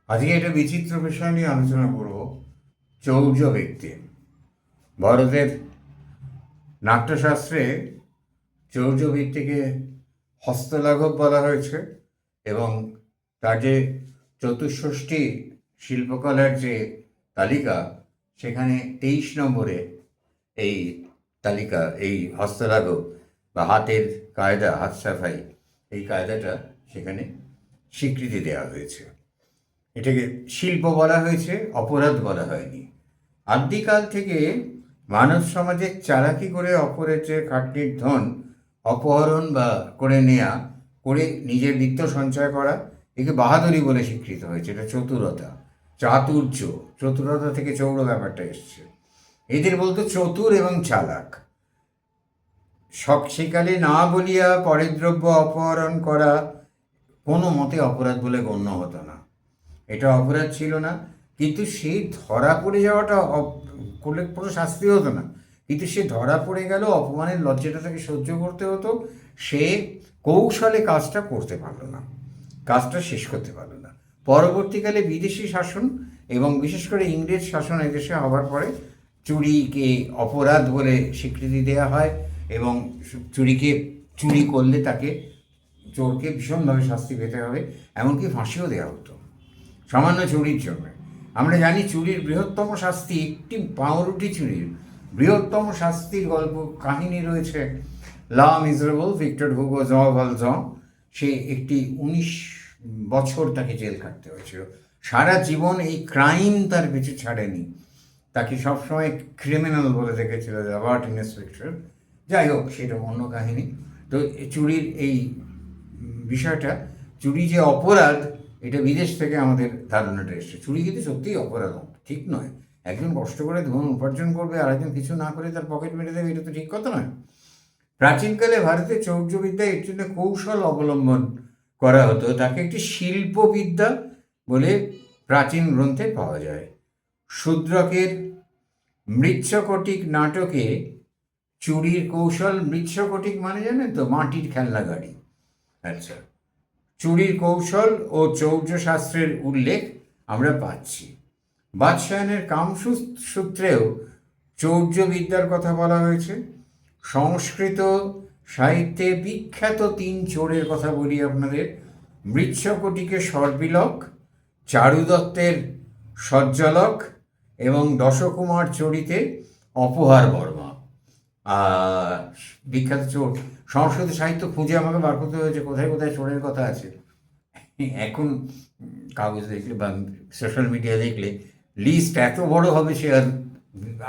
আজকে একটা বিচিত্র বিষয় নিয়ে আলোচনা করব। চৌর্য ব্যক্তি। ভারতের নাট্যশাস্ত্রে চৌর্য ব্যক্তিকে হস্তলাঘব বলা হয়েছে এবং তার যে চতুষ্ষষ্ঠী শিল্পকলার যে তালিকা, সেখানে 23 নম্বরে এই তালিকা, এই হস্তলাঘব বা হাতের কায়দা, হাত সাফাই, এই কায়দাটা সেখানে স্বীকৃতি দেওয়া হয়েছে। এটাকে শিল্প বলা হয়েছে, অপরাধ বলা হয়নি। আদ্যিকাল থেকে মানব সমাজে চালাকি করে অপরের যে খাটনির ধন অপহরণ বা করে নেয়া, করে নিজের বিত্ত সঞ্চয় করা, একে বাহাদুরি বলে স্বীকৃত হয়েছে। এটা চতুরতা, চাতুর্য। চতুরতা থেকে চৌড় ব্যাপারটা এসছে। এদের বলতো চতুর এবং চালাক। সেকালে না বলিয়া পরের দ্রব্য অপহরণ করা কোনো মতে অপরাধ বলে গণ্য হতো না। এটা অপরাধ ছিল না, কিন্তু সেই ধরা পড়ে যাওয়াটা করলে কোনো শাস্তি হতো না, কিন্তু সে ধরা পড়ে গেল, অপমানের লজ্জাটা তাকে সহ্য করতে হতো। সে কৌশলে কাজটা করতে পারলো না, কাজটা শেষ করতে পারলো না। পরবর্তীকালে বিদেশি শাসন এবং বিশেষ করে ইংরেজ শাসন এদেশে হবার পরে চুরিকে অপরাধ বলে স্বীকৃতি দেওয়া হয় এবং চুরি করলে তাকে, চোরকে ভীষণভাবে শাস্তি পেতে হবে, এমনকি ফাঁসিও দেওয়া হতো সামান্য চুরির জন্য। আমরা জানি চুরির বৃহত্তম শাস্তি, একটি পাউরুটি চুরির বৃহত্তম শাস্তির গল্প কাহিনী রয়েছে লা মিজারেবল, ভিক্টর হুগো জ ভালজঁ। সে একটি 19 বছর তাকে জেল কাটতে হয়েছিল। সারা জীবন এই ক্রাইম তার পিছু ছাড়েনি, তাকে সবসময় ক্রিমিনাল বলে দেখেছিল রবার্ট ইন্সপেক্টর। যাই হোক, সেটা অন্য কাহিনী। তো চুরির এই বিষয়টা, চুরি যে অপরাধ, এটা বিদেশ থেকে আমাদের ধারণাটা এসছে। চুরি কিন্তু সত্যিই অপরাধ, ঠিক নয়। একজন কষ্ট করে ধন উপার্জন করবে আর একজন কিছু না করে তার পকেট মেরে দেবে, এটা তো ঠিক কথা নয়। প্রাচীনকালে ভারতে চৌর্যবিদ্যা এর জন্য কৌশল অবলম্বন করা হতো। তাকে একটি শিল্পবিদ্যা বলে প্রাচীন গ্রন্থে পাওয়া যায়। শূদ্রকের মৃচ্ছকটিক নাটকে চুরির কৌশল, মৃচ্ছকটিক মানে জানেন তো, মাটির খেলনা গাড়ি। আচ্ছা, চুরির কৌশল ও চৌর্য শাস্ত্রের উল্লেখ আমরা পাচ্ছি। বাদশায়নের কামসূত্রেও চৌর্য বিদ্যার কথা বলা হয়েছে। সংস্কৃত সাহিত্যে বিখ্যাত 3 চোরের কথা বলি আপনাদের। মৃচ্ছকটিকে সর্বিলক, চারুদত্তের সজ্জলক এবং দশকুমার চরিতে অপহার বর্মা। বিখ্যাত চোর। সংস্কৃত সাহিত্য খুঁজে আমাকে বার করতে হয়েছে কোথায় কোথায় চোরের কথা আছে। এখন কাগজ দেখলে বা সোশ্যাল মিডিয়া দেখলে লিস্ট এত বড় হবে, সে আর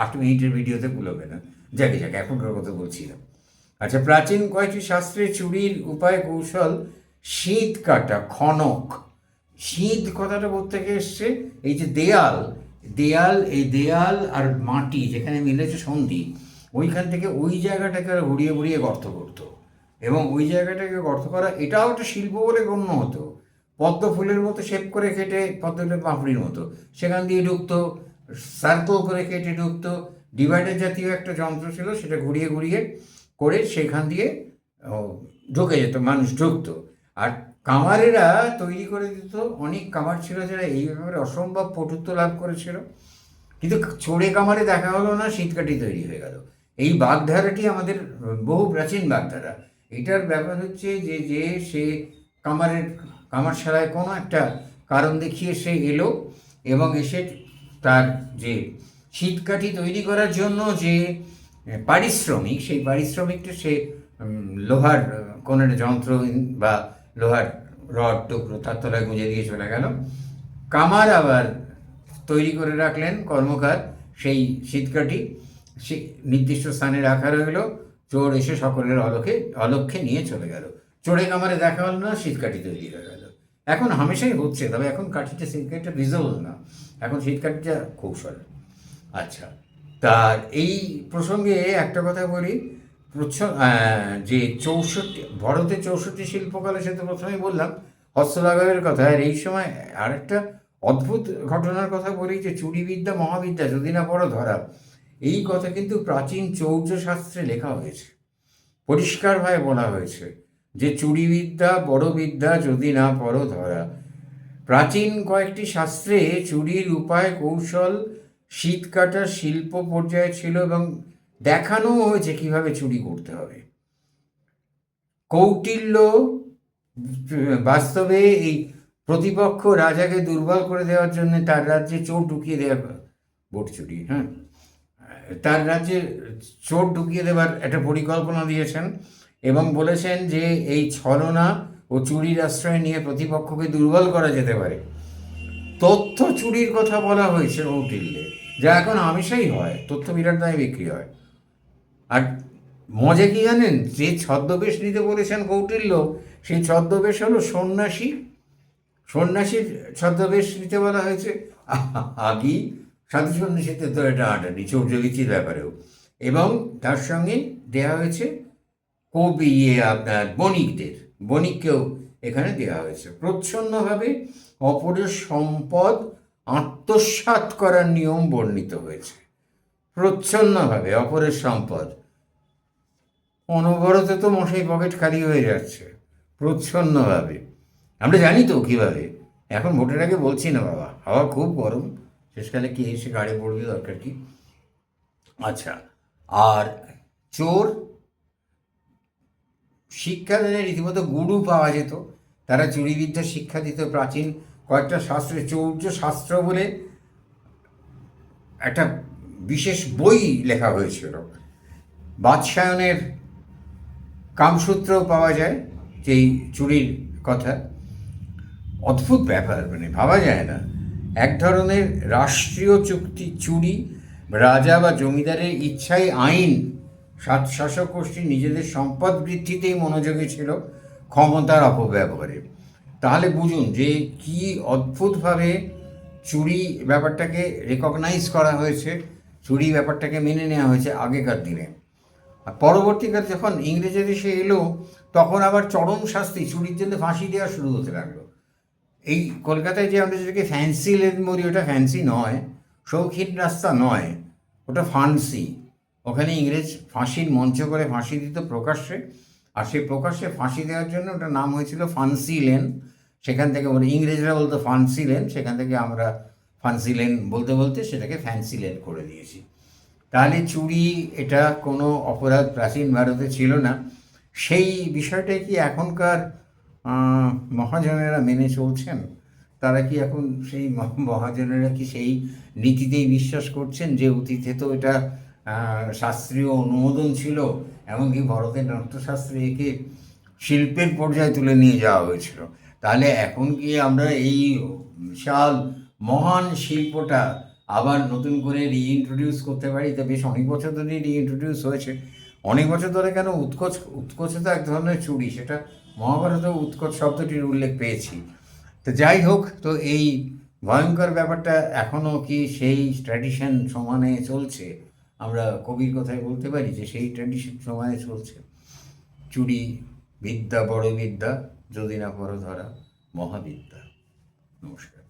8 মিনিটের ভিডিওতে কুলোবে না। যাকে যাকে এখনকার কথা বলছিলাম। আচ্ছা, প্রাচীন কয়েকটি শাস্ত্রে চুরির উপায় কৌশল শীত কাটা, খনক। শীত কথাটা কোত্থেকে এসছে? এই যে দেয়াল, এই দেয়াল আর মাটি যেখানে মিলেছে সন্ধি, ওইখান থেকে ওই জায়গাটাকে ঘুরিয়ে ঘুরিয়ে গর্ত করতো এবং ওই জায়গাটাকে গর্ত করা, এটাও একটা শিল্প বলে গণ্য হতো। পদ্ম ফুলের মতো শেপ করে কেটে, পদ্মের পাপড়ির মতো সেখান দিয়ে ঢুকতো, সার্কেল করে কেটে ঢুকতো। ডিভাইডার জাতীয় একটা যন্ত্র ছিল, সেটা ঘুরিয়ে ঘুরিয়ে করে সেখান দিয়ে ঢুকে যেত, মানুষ ঢুকতো। আর কামারেরা তৈরি করে দিত। অনেক কামার ছিল যারা এই ব্যাপারে অসম্ভব পটুত্ব লাভ করেছিল, কিন্তু চোরে কামারে দেখা হলো না, শীতকাঠি তৈরি হয়ে গেল। এই বাগধারাটি আমাদের বহু প্রাচীন বাগধারা। এটার ব্যাপার হচ্ছে যে যে সে কামারশালায় কোনো একটা কারণ দেখিয়ে সে এলো এবং এসে তার যে শীতকাঠি তৈরি করার জন্য যে পারিশ্রমিক, সেই পারিশ্রমিকটা সে লোহার কোনো একটা যন্ত্র বা লোহার রড টুকরো তার তলায় গুঁজে দিয়ে চলে গেল। কামার আবার তৈরি করে রাখলেন, কর্মকার, সেই শীতকাঠি সে নির্দিষ্ট স্থানে রাখা রইল। চোর এসে সকলের অলক্ষ্যে নিয়ে চলে গেল। চোরে কামারে দেখা হল না, শীতকাঠি তৈরি হয়ে গেল। এখন হামেশাই হচ্ছে, তবে এখন কাঠিটা, শীতকাঠিটা ভিজিবল না, এখন শীতকাঠিটা কৌশল। আচ্ছা, তার এই প্রসঙ্গে একটা কথা বলি। যে 64 ভারতের 64 শিল্পকলা, সে তো প্রথমেই বললাম হস্তলাঘবের কথা। আর এই সময় আরেকটা অদ্ভুত ঘটনার কথা বলি, যে চুরিবিদ্যা মহাবিদ্যা যদি না পড়ো ধরা, এই কথা কিন্তু প্রাচীন চৌর্য শাস্ত্রে লেখা হয়েছে। পরিষ্কারভাবে বলা হয়েছে যে চুরিবিদ্যা বড় বিদ্যা, যদি না পড়ো ধরা। প্রাচীন কয়েকটি শাস্ত্রে চুরির উপায়, কৌশল, শীত কাটার শিল্প পর্যায়ে ছিল এবং দেখানোও হয়েছে কিভাবে চুরি করতে হবে। কৌটিল্য বাস্তবে এই প্রতিপক্ষ রাজাকে দুর্বল করে দেওয়ার জন্য তার রাজ্যে চোর ঢুকিয়ে দেওয়া, ভোট চুরি, হ্যাঁ, তার রাজ্যে চোর ঢুকিয়ে দেওয়ার একটা পরিকল্পনা দিয়েছেন এবং বলেছেন যে এই ছলনা ও চুরির আশ্রয় নিয়ে প্রতিপক্ষকে দুর্বল করা যেতে পারে। তথ্য চুরির কথা বলা হয়েছে কৌটিল্যে, যা এখন হামেশাই হয়, তথ্য বিরাট দামে বিক্রি হয়। আর মজা কি জানেন, যে ছদ্মবেশ নিতে বলেছেন কৌটিল্য, সেই ছদ্মবেশ হলো সন্ন্যাসী। সন্ন্যাসীর ছদ্মবেশ নিতে বলা হয়েছে। আগেই সাধু সন্ন্যাসীতে তো এটা আটানি চৌর্যবৃত্তির ব্যাপারেও, এবং তার সঙ্গে দেওয়া হয়েছে কবি আপনার বণিককেও এখানে দেওয়া হয়েছে। প্রচ্ছন্নভাবে অপরের সম্পদ আত্মসাৎ করার নিয়ম বর্ণিত হয়েছে। প্রচ্ছন্নভাবে অপরের সম্পদ, অনবরত তো মশাই পকেট খালি হয়ে যাচ্ছে। প্রচ্ছন্নভাবে আমরা জানি তো কীভাবে। এখন ভোটের আগে বলছি না বাবা, হাওয়া খুব গরম, শেষকালে কি এসে গাড়ি পড়বে, দরকার কি। আচ্ছা, আর চোর শিক্ষাদানে রীতিমতো গুরু পাওয়া যেত, তারা চুরিবিদ্যা শিক্ষা দিত। প্রাচীন কয়েকটা শাস্ত্রে, চৌর্য শাস্ত্র বলে একটা বিশেষ বই লেখা হয়েছিল। বাদশায়নের কামসূত্রও পাওয়া যায় যেই চুরির কথা। অদ্ভুত ব্যাপার, মানে ভাবা যায় না। এক ধরনের রাষ্ট্রীয় চুক্তি চুরি, রাজা বা জমিদারের ইচ্ছাই আইন, শাসক গোষ্ঠী নিজেদের সম্পদ বৃদ্ধিতেই মনোযোগী ছিল, ক্ষমতার অপব্যবহারে। তাহলে বুঝুন যে কি অদ্ভুতভাবে চুরি ব্যাপারটাকে রেকগনাইজ করা হয়েছে, চুরি ব্যাপারটাকে মেনে নেওয়া হয়েছে আগেকার দিনে। আর পরবর্তীকালে যখন ইংরেজের এসে এলো, তখন আবার চরম শাস্তি, চুরির জন্য ফাঁসি দেওয়া শুরু হতে লাগলো। এই কলকাতায় যে আমরা যেটাকে ফ্যান্সি লেন বলি, ওটা ফ্যান্সি নয়, শৌখিন রাস্তা নয়, ওটা ফান্সি। ওখানে ইংরেজ ফাঁসির মঞ্চ করে ফাঁসি দিত প্রকাশ্যে, আর সেই প্রকাশ্যে ফাঁসি দেওয়ার জন্য ওটার নাম হয়েছিল ফান্সি লেন। সেখান থেকে ওরা, ইংরেজরা বলতো ফান্সি লেন, সেখান থেকে আমরা ফান্সি লেন বলতে বলতে সেটাকে ফ্যান্সি লেন করে দিয়েছি। তাহলে চুরি এটা কোনো অপরাধ প্রাচীন ভারতে ছিল না। সেই বিষয়টাই কি এখনকার মহাজনেরা মেনে চলছেন? তারা কি এখন সেই মহাজনেরা কি সেই নীতিতেই বিশ্বাস করছেন যে অতীতে তো এটা শাস্ত্রীয় অনুমোদন ছিল, এমনকি ভারতের নাট্যশাস্ত্রে একে শিল্পের পর্যায়ে তুলে নিয়ে যাওয়া হয়েছিল? তাহলে এখন কি আমরা এই বিশাল মহান শিল্পটা আবার নতুন করে রিইন্ট্রোডিউস করতে পারি? তা বেশ অনেক বছর ধরেই রিইন্ট্রোডিউস হয়েছে। অনেক বছর ধরে কেন, উৎকোচতা এক ধরনের চুরি, সেটা মহাভারতেও উৎকোচ শব্দটির উল্লেখ পেয়েছি। তো যাই হোক, তো এই ভয়ঙ্কর ব্যাপারটা এখনও কি সেই ট্র্যাডিশন সমানে চলছে? আমরা কবির কথায় বলতে পারি যে সেই ট্র্যাডিশন সমানে চলছে। চুরি বিদ্যা, বড় বিদ্যা, যদি না পর ধরা মহাবিদ্যা। নমস্কার।